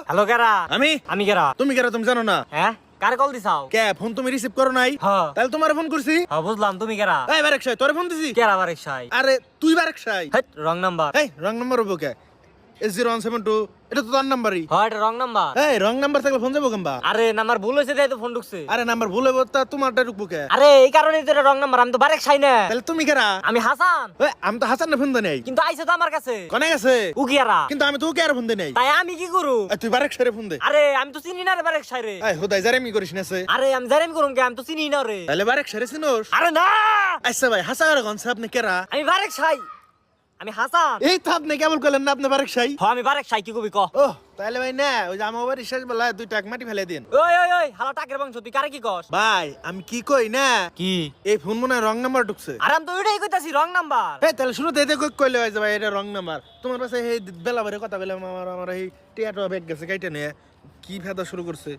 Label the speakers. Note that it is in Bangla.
Speaker 1: হ্যালো কেরা?
Speaker 2: আমি
Speaker 1: আমি কেরা?
Speaker 2: তুমি কেরা তুমি জানো না?
Speaker 1: হ্যাঁ, কার কল দিছাও?
Speaker 2: কে ফোন তুমি রিসিভ করো নাই?
Speaker 1: হ্যাঁ।
Speaker 2: তাহলে তোমার ফোন করছি।
Speaker 1: হ্যাঁ বুঝলাম, তুমি কেরা?
Speaker 2: এই বারেক সাই তোরে ফোন দিছি।
Speaker 1: কেরা বারেক সাই?
Speaker 2: আরে তুই বারেক সাই।
Speaker 1: হেট, রং নাম্বার।
Speaker 2: এই রং নাম্বার হবো কে? S0172 এটা তো তোর নাম্বারই।
Speaker 1: হ্যাঁ, এটা রং নাম্বার।
Speaker 2: এই রং নাম্বার থাকলে ফোন যাবো কেমবা?
Speaker 1: আরে নাম্বার ভুল হয়েছে তাই তো ফোন ঢুকছে।
Speaker 2: আরে নাম্বার ভুল হইব তা তোমারটা ঢুকবো কে?
Speaker 1: আরে এই কারণেই তো এটা রং নাম্বার, আমি তো বারেক সাই না।
Speaker 2: তাহলে তুমি কেরা?
Speaker 1: আমি হাসান।
Speaker 2: এই আমি তো হাসান না ফোন দেই নাই।
Speaker 1: কিন্তু আইছে তো আমার কাছে।
Speaker 2: কোনে গেছে?
Speaker 1: উগিয়ারা।
Speaker 2: কিন্তু আমি তো ওকে আর ফোন দেই নাই।
Speaker 1: তাই আমি কি করু?
Speaker 2: এই তুই বারেক সাইরে ফোন দে।
Speaker 1: আরে আমি তো চিনি না রে বারেক সাই রে।
Speaker 2: এই হুদাই জারে মি করিস না সে।
Speaker 1: আরে আমি জানি করুম কে, আমি তো চিনি না রে।
Speaker 2: তাহলে বারেক সাইরে চিনোস?
Speaker 1: আরে না,
Speaker 2: আচ্ছা ভাই হাসান গনছে আপনি কেরা?
Speaker 1: আমি বারেক সাই, আমি হাসান।
Speaker 2: এই তো আপনি কেবল কইলেন না আপনি বারেক সাই।
Speaker 1: হ্যাঁ আমি বারেক সাই, কি কবি ক?
Speaker 2: ও তাহলে ভাই না ওই যে আমার বাড়ির শেষ বেলা 2 টাক মাটি ফেলে দিন।
Speaker 1: ওই ওই ওই হালা টাকের বংশ, তুই কারে কি কস?
Speaker 2: ভাই আমি কি কই না
Speaker 1: কি?
Speaker 2: এই ফোন মনে হয় রং নাম্বার ঢুকছে।
Speaker 1: আরে আমি তো ওইটাই কইতাছি, রং নাম্বার।
Speaker 2: এই তাহলে শুরু থেকে কইলে হয় যে ভাই এটা রং নাম্বার। তোমার কাছে এই বেলা বেলা কথা বলে আমার এই টিয়াটো ব্যাগ গেছে কাইটা নিয়ে কি ফেদা শুরু করছে।